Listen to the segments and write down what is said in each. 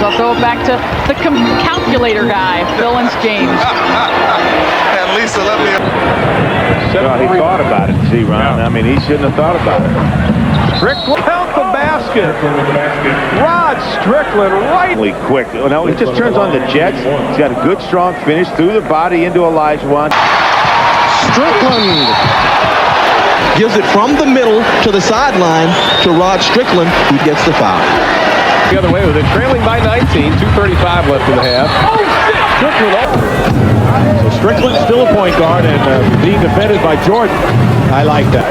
I'll throw it back to the calculator guy, Philens James. And Lisa, let me... Well, he thought about it, see, Ron. Yeah. I mean, he shouldn't have thought about it. Strickland out the basket. Rod Strickland Really quick. No, he just turns on the jets. He's got a good, strong finish through the body into Olajuwon. Strickland gives it from the middle to the sideline to Rod Strickland, who gets the foul. the other way with it, trailing by 19, 2:35 left in the half. So Strickland still a point guard and being defended by Jordan. I like that.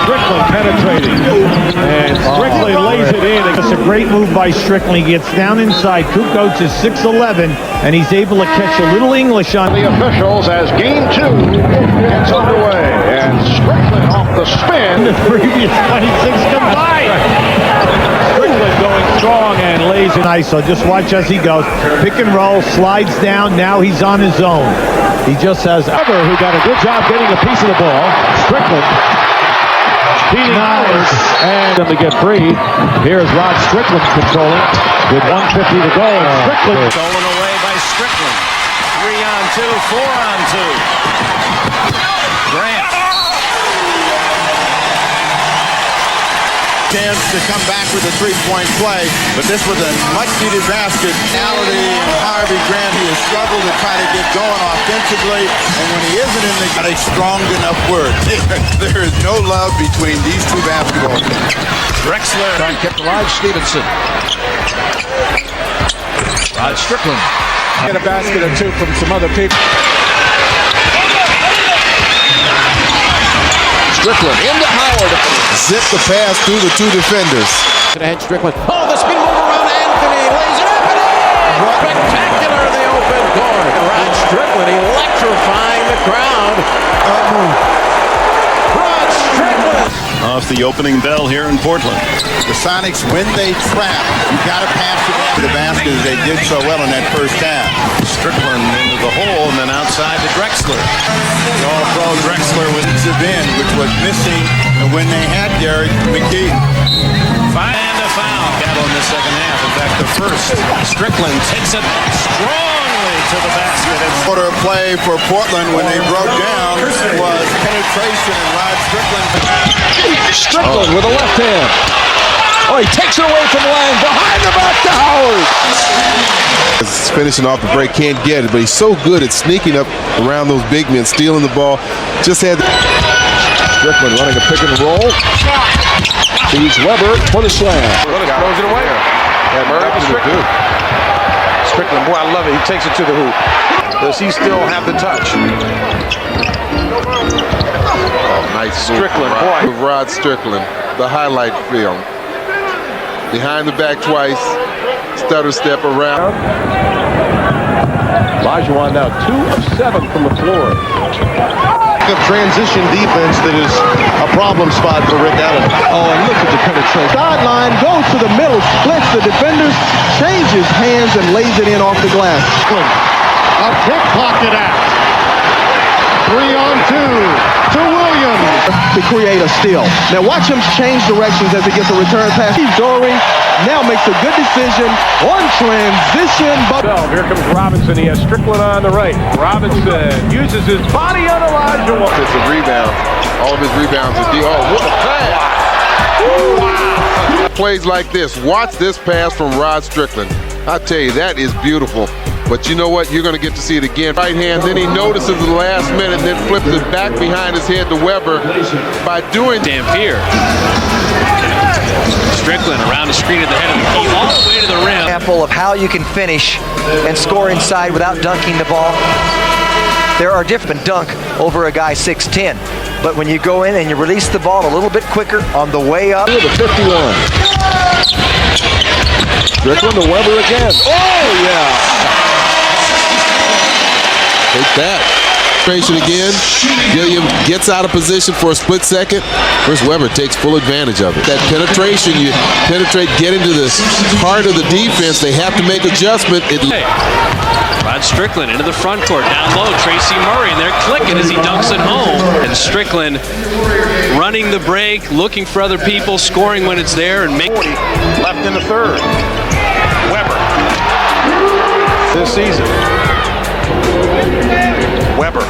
Strickland penetrating, and Strickland lays it in. It's a great move by Strickland. He gets down inside. Kukoc is 6'11", and he's able to catch a little English on the officials as game 2 gets underway. And Strickland off the spin. The previous 26 combined. Strickland going strong and lays it nice. So just watch as he goes. Pick and roll, slides down. Now he's on his own. He just has Ever, who got a good job getting a piece of the ball. Strickland. Nice. And them to get free. Here's Rod Strickland controlling with 1:50 to go. Strickland stolen away by Strickland. 3-on-2, 4-on-2. Grant. Chance to come back with a three-point play, but this was a much-needed basket. Ality and Harvey Grant, he has struggled to try to get going offensively, and when he isn't in the got a strong enough word. There is no love between these two basketball teams. Drexler trying to keep alive Stevenson. Rod Strickland. Get a basket or two from some other people. Strickland into Howard. Zip the pass through the two defenders. ahead Strickland. Oh, the spin move around Anthony. Lays it up and in. Spectacular, the open court. Rod Strickland electrifying the crowd. Rod Strickland. Off the opening bell here in Portland. The Sonics, when they trap, you got to pass it after the basket as they did so well in that first half. Strickland into the hole and then outside to Drexler. The all-pro Drexler was in, which was missing, and when they had Derek McGee. And a foul. Battle in the second half. In fact, the first. Strickland takes it strongly to the basket. Quarter play for Portland when they broke down was penetration, and Rod Strickland. Strickland with a left hand. Oh, he takes it away from Lang. Behind the back to Howard. He's finishing off the break, can't get it, but he's so good at sneaking up around those big men, stealing the ball. Just had Strickland running a pick and roll. Feeds Weber for the slam. Throws it away. Strickland. Strickland, boy, I love it. He takes it to the hoop. Does he still have the touch? oh, nice Strickland, boy. Rod Strickland, the highlight film. Behind the back twice, stutter step around. Olajuwon now 2 of 7 from the floor. Of transition defense that is a problem spot for Rick Allen. Oh, and look at the penetration. Sideline, goes to the middle, splits the defenders, changes hands, and lays it in off the glass. A pickpocket act. 3-on-2 to Williams. To create a steal. Now watch him change directions as he gets a return pass. Dory now makes a good decision on transition. Here comes Robinson. He has Strickland on the right. Robinson uses his body on Olajuwon. It's a rebound. All of his rebounds are deep. Oh, what a pass! Wow. Plays like this. Watch this pass from Rod Strickland. I tell you, that is beautiful. But you know what? You're going to get to see it again. Right hand, then he notices the last minute, then flips it back behind his head to Weber. By doing Dampier. Strickland around the screen at the head of the key, all the way to the rim. Example of how you can finish and score inside without dunking the ball. There are different dunk over a guy 6'10", but when you go in and you release the ball a little bit quicker on the way up. The 51. Strickland to Weber again. Oh yeah. Take that. Penetration again. Gilliam gets out of position for a split second. Where's Weber takes full advantage of it. That penetration, you penetrate, get into the heart of the defense. They have to make adjustment. Rod Strickland into the front court. Down low, Tracy Murray, and they're clicking as he dunks it home. And Strickland running the break, looking for other people, scoring when it's there, and making. Left in the third. Weber this season. Weber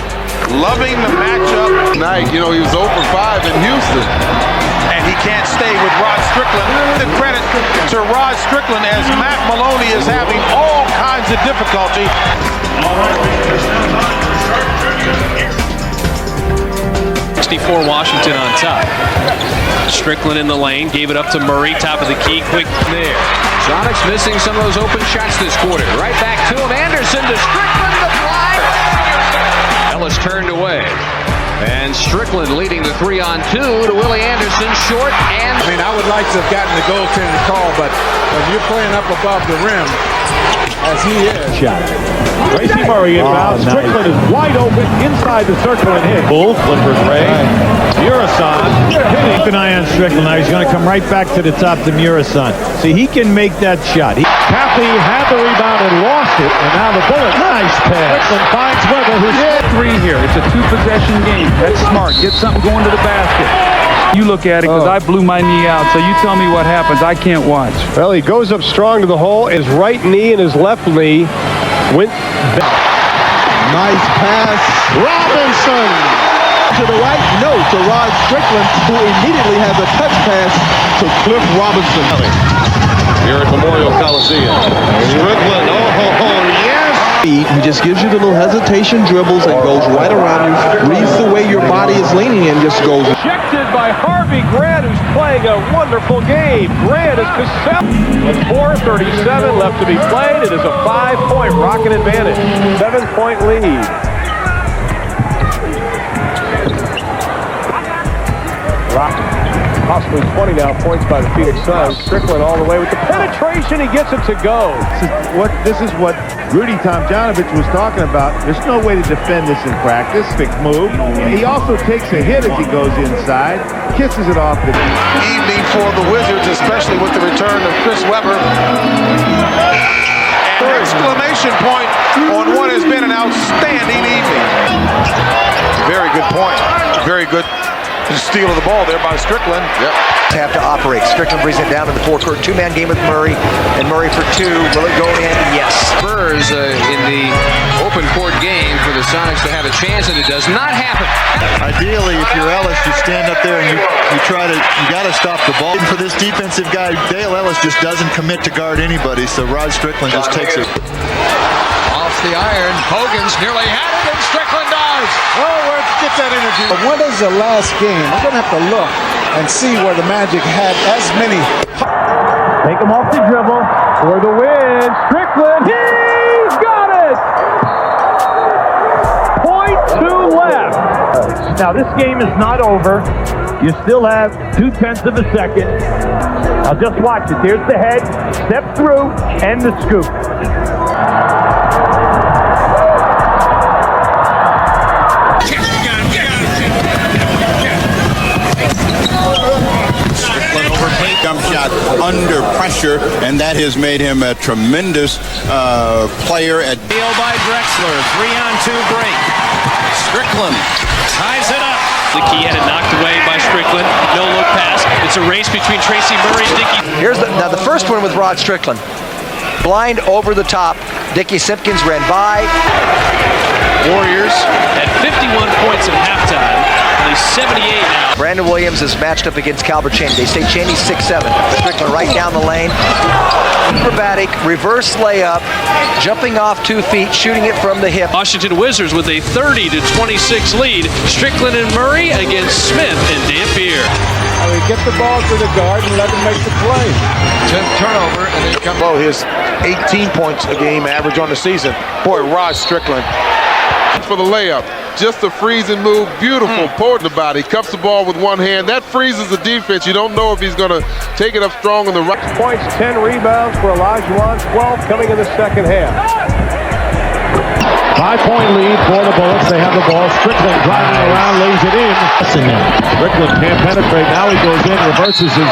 loving the matchup. Tonight, you know, he was 0 for 5 in Houston. And he can't stay with Rod Strickland. The credit to Rod Strickland as Matt Maloney is having all kinds of difficulty. 64 Washington on top. Strickland in the lane, gave it up to Murray, top of the key, quick there. Sonics missing some of those open shots this quarter. Right back to him, Anderson to Strickland, the fly. Ellis turned away. And Strickland leading the 3-on-2 to Willie Anderson, short and... I mean, I would like to have gotten the goaltender call, but when you're playing up above the rim, as he is... Shot. Tracy Murray inbounds. Nice. Strickland is wide open inside the circle and hit. Bull, Clifford Ray. Murasan. Keep an eye on Strickland. Now he's going to come right back to the top to Murasan. See, he can make that shot. Crafty had the rebound and lost it, and now the bullet. Nice pass. Strickland finds Weber, who's hit. 3 here. It's a 2-possession game. That's smart. Get something going to the basket. You look at it because I blew my knee out, so you tell me what happens. I can't watch. Well, he goes up strong to the hole. His right knee and his left knee went back. Nice pass. Robinson to the right. No, to Rod Strickland, who immediately has a touch pass to Cliff Robinson. Here at Memorial Coliseum. Strickland, yes! He just gives you the little hesitation dribbles and goes right around you, reads the way your body is leaning and just goes. Ejected by Harvey Grant, who's playing a wonderful game. Grant is with 4:37 left to be played. It is a 5-point Rocket advantage. 7-point lead. Rocket. Possibly 20 now points by the Phoenix Suns. Strickland all the way with the penetration. He gets it to go. This is what Rudy Tomjanovich was talking about. There's no way to defend this in practice. Big move. He also takes a hit as he goes inside, kisses it off the Evening for the Wizards, especially with the return of Chris Weber. An exclamation point on what has been an outstanding evening. Very good point. Very good steal of the ball there by Strickland. Yep. Have to operate. Strickland brings it down to the forecourt. 2-man game with Murray, and Murray for 2. Will it go in? Yes. Spurs in the open court game for the Sonics to have a chance, and it does not happen. Ideally, if you're Ellis, you stand up there and you got to stop the ball. For this defensive guy, Dale Ellis just doesn't commit to guard anybody, so Rod Strickland just takes it. Off the iron, Hogan's nearly had it, and Strickland does. Oh, let's get that interview. But when is the last game? We're going to have to look and see where the Magic had as many. Take him off the dribble for the win. Strickland, he's got it! 0.2 left. Now this game is not over. You still have 0.2 of a second. Now just watch it. There's the head, step through, and the scoop. Jump shot under pressure, and that has made him a tremendous player. Deal by Drexler, 3-on-2 break. Strickland ties it up. The key had it knocked away by Strickland. No look pass. It's a race between Tracy Murray and Dickey. Here's the first one with Rod Strickland. Blind over the top. Dickie Simpkins ran by. Warriors at 51 points at halftime. Only 78 now. Brandon Williams is matched up against Calvert Cheney. They say Cheney's 6'7". Strickland right down the lane. Acrobatic reverse layup, jumping off 2 feet, shooting it from the hip. Washington Wizards with a 30-26 lead. Strickland and Murray against Smith and Dampier. Get the ball to the guard and let him make the play. 10th turnover, and then comes his 18 points a game average on the season. Boy, Rod Strickland. For the layup. Just a freezing move. Beautiful. Poured the body. Cups the ball with one hand. That freezes the defense. You don't know if he's going to take it up strong on the right. Points, 10 rebounds for Olajuwon, 12 coming in the second half. 5-point lead for the Bullets. They have the ball. Strickland driving around, lays it in. Strickland can't penetrate. Now he goes in, reverses his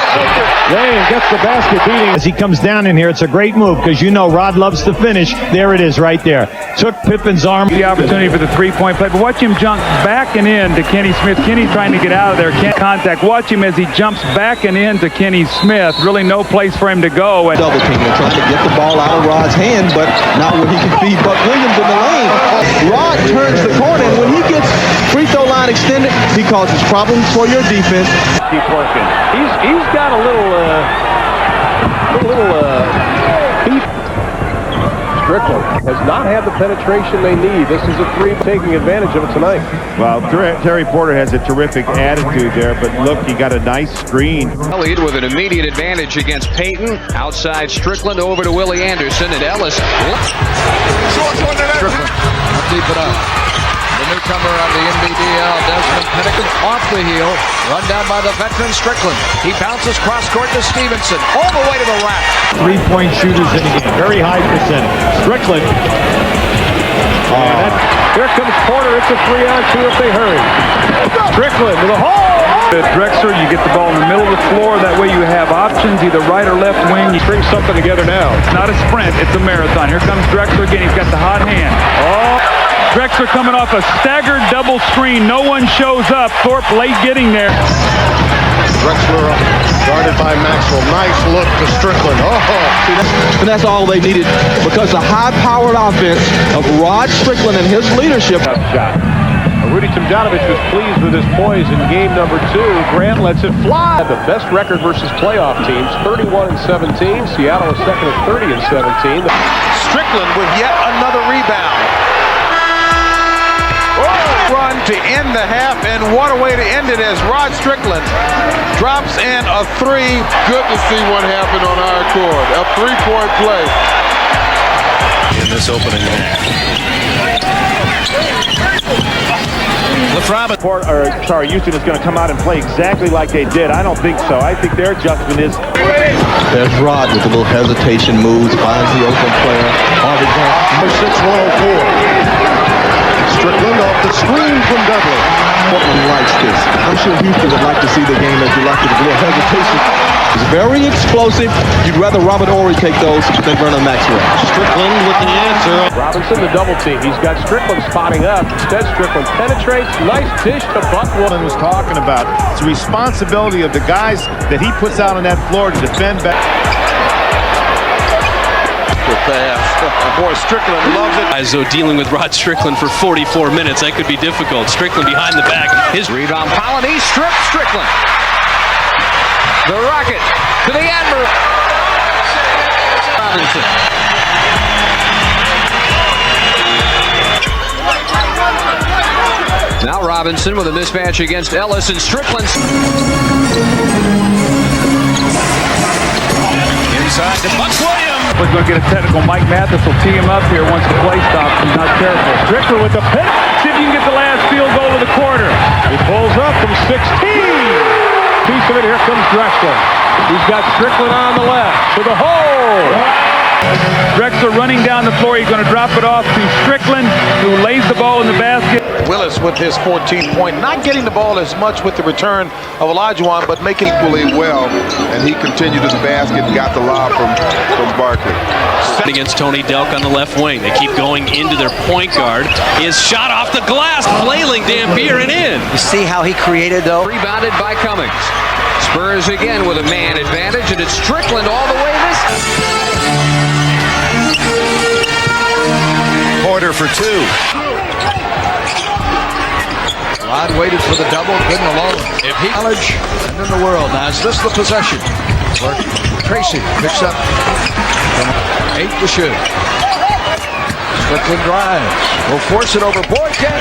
way, and gets the basket beating. As he comes down in here, it's a great move because you know Rod loves to finish. There it is right there. Took Pippen's arm. The opportunity for the three-point play, but watch him jump back and in to Kenny Smith. Kenny trying to get out of there. Can't contact. Watch him as he jumps back and in to Kenny Smith. Really no place for him to go. And double team. They're trying to get the ball out of Rod's hand, but not when he can feed Buck Williams in the lane. Rod turns the corner, and when he gets free throw line extended, he causes problems for your defense. Keep working. He's got a little beef. Strickland has not had the penetration they need. This is a three, taking advantage of it tonight. Well, Terry Porter has a terrific attitude there, but look, he got a nice screen. Lead with an immediate advantage against Payton. Outside Strickland over to Willie Anderson and Ellis. Strickland, deep it up. The newcomer on the NBDL, Desmond Pinnacle, off the heel, run down by the veteran Strickland. He bounces cross court to Stevenson, all the way to the rack. 3-point shooters in the game, very high percentage. Strickland. Here comes Porter. It's a 3-on-2 if they hurry. Strickland to the hole. Drexler, you get the ball in the middle of the floor. That way you have options, either right or left wing. You String something together now. It's not a sprint, it's a marathon. Here comes Drexler again. He's got the hot hand. Drexler coming off a staggered double screen. No one shows up. Thorpe late getting there. Drexler guarded by Maxwell. Nice look to Strickland. And that's all they needed because the high-powered offense of Rod Strickland and his leadership. Shot. Rudy Tomjanovich was pleased with his poise in game number 2. Grant lets it fly. The best record versus playoff teams, 31-17. Seattle is second at 30-17. Strickland with yet another rebound. Run to end the half, and what a way to end it as Rod Strickland drops in a 3. Good to see what happened on our court. A 3-point play. In this opening half. Houston is going to come out and play exactly like they did. I don't think so. I think their adjustment is. There's Rod with a little hesitation, moves, finds the open player. Harvey Grant, number 6, 104. Strickland off the screen from Dudley. Portland likes this. I'm sure Houston would like to see the game as you like it. A little hesitation. It's very explosive. You'd rather Robert Horry take those than Vernon Maxwell. Strickland with the answer. Robinson, the double team. He's got Strickland spotting up. Instead, Strickland penetrates. Nice dish to Buck. Williams was talking about. It's the responsibility of the guys that he puts out on that floor to defend back. Boy, Strickland loves it. Iso dealing with Rod Strickland for 44 minutes. That could be difficult. Strickland behind the back. His Rebound, Polony stripped Strickland. The Rocket to the Admiral. Robinson. Now Robinson with a mismatch against Ellis and Strickland. Inside to Buck Williams. We're going to get a technical. Mike Mathis will tee him up here once the play stops. He's not careful. Strickland with the pick. See if you can get the last field goal of the quarter. He pulls up from 16. Piece of it. Here comes Drexler. He's got Strickland on the left to the hole. Drexler running down the floor. He's going to drop it off to Strickland, who lays the ball in the basket. Willis with his 14th point. Not getting the ball as much with the return of Olajuwon, but making Equally well, and he continued to the basket and got the lob from Barkley. against Tony Delk on the left wing. They keep going into their point guard. His shot off the glass, flailing Dampier and in. You see how he created, though? Rebounded by Cummings. Spurs again with a man advantage, and it's Strickland all the way this. Porter for 2. Rod waited for the double, couldn't alone. If he knowledge and in the world. Now is this the possession? Tracy picks up from 8 to shoot. Strickland drives. Will force it over Boykin.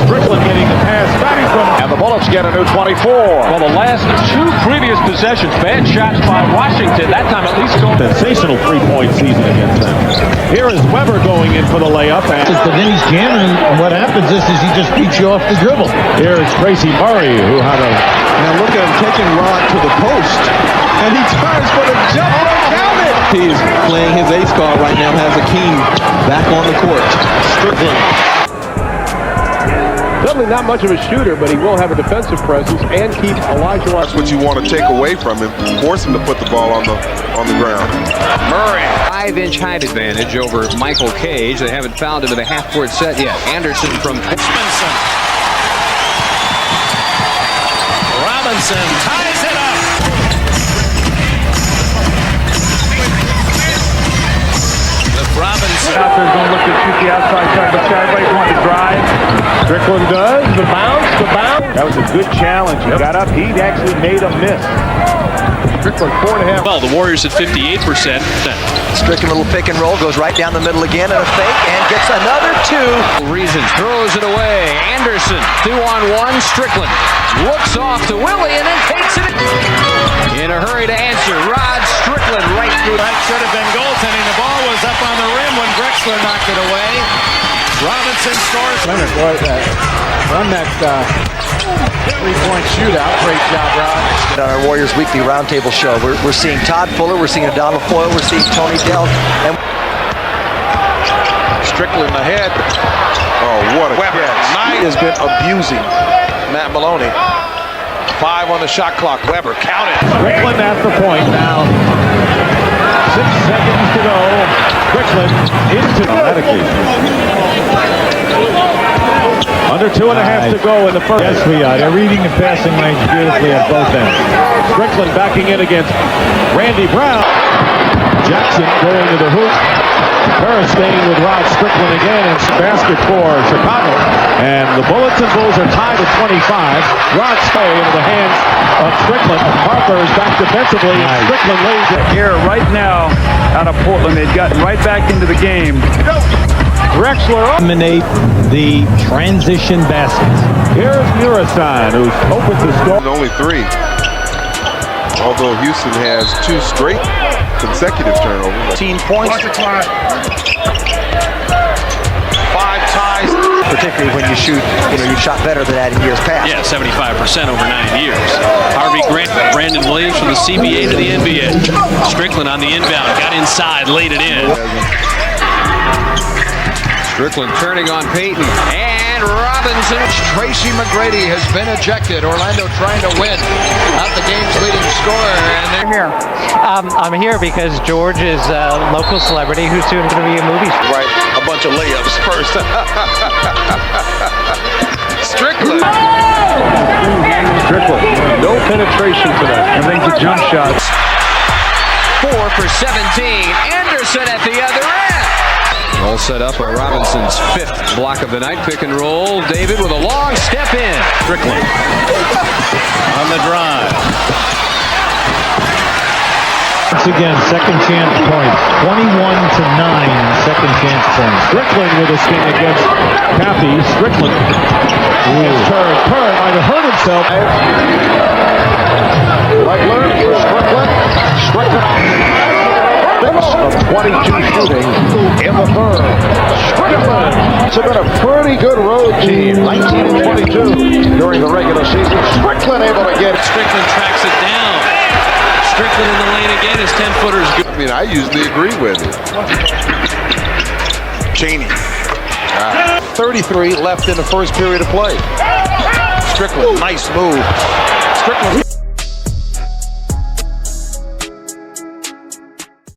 Strickland getting the pass back from. And the Bullets get a new 24. Well, the last 2 previous possessions, bad shots by Washington. That time at least going. Sensational 3-point season against them. Here is Weber going in for the layup. And then he's jamming, and what happens is he just beats you off the dribble. Here is Tracy Murray, who had a. Now look at him taking Rod to the post. And he turns for the jump. Count it! Crafty is playing his ace card right now, has Akeem back on the court. Strickland. Certainly not much of a shooter, but he will have a defensive presence and keep Elijah. That's what you want to take away from him. Force him to put the ball on the ground. Murray. 5-inch height advantage over Michael Cage. They haven't fouled him in the half-court set yet. Anderson from Robinson. Robinson ties it up. Robinson. Out there's going to look to shoot the outside side, but everybody's wanting to drive. Strickland does. The bounce. That was a good challenge. He got up. He actually made a miss. Strickland 4.5. Well, the Warriors at 58%. Strickland, little pick and roll, goes right down the middle again and a fake, and gets another two. Reasons throws it away. Anderson 2-on-1. Strickland looks off to Willie and then takes it in a hurry to answer. Rod Strickland right through. That should have been goaltending. The ball was up on the rim when Drexler knocked it away. Robinson scores. Run that three-point shootout. Great job, Rod. On our Warriors Weekly Roundtable show, we're seeing Todd Fuller, we're seeing Donald Foyle, we're seeing Tony Dell, and Strickland ahead. Oh, what a Weber. catch. Knight has been abusing Matt Maloney. 5 on the shot clock. Weber counted. Strickland at the point now. 6 seconds to go. Strickland into that occasion. Under 2.5 to go in the first. Yes, we are. They're reading the passing lanes beautifully at both ends. Strickland backing in against Randy Brown. Jackson going to the hoop. Burr staying with Rod Strickland again. It's basket for Chicago. And the Bullets and Bulls are tied at 25. Rod stay into the hands of Strickland. Harper is back defensively. And Strickland lays it. Here right now out of Portland, they've gotten right back into the game. Drexler eliminate the transition baskets. Here's Murasan, who's open to score. Only 3. Although Houston has 2 straight consecutive turnovers. 18 points. 5 ties. Particularly when you shoot, you've shot better than that in years past. Yeah, 75% over 9 years. Harvey Grant, Brandon Williams from the CBA to the NBA. Strickland on the inbound, got inside, laid it in. Strickland turning on Payton, and Robinson. Tracy McGrady has been ejected. Orlando trying to win. Not the game's leading scorer. And they're here. I'm here because George is a local celebrity who's soon going to be a movie star. Right, a bunch of layups first. Strickland. Strickland, no penetration tonight. Everything's a jump shot. 4 for 17. Anderson at the other end. All set up by Robinson's 5th block of the night. Pick and roll. David with a long step in. Strickland on the drive. Once again, second chance points. 21-9, second chance points. Strickland with a sting against Cappy. Strickland. Turn might have hurt himself. Legler for Strickland. Strickland. Of 22 shooting in the third. Strickland. It's been a pretty good road team. 19 and 22 during the regular season. Strickland able to get. Strickland tracks it down. Strickland in the lane again. His 10-footer's good. I mean, I usually agree with it. Cheney. 33 left in the first period of play. Strickland, nice move. Strickland.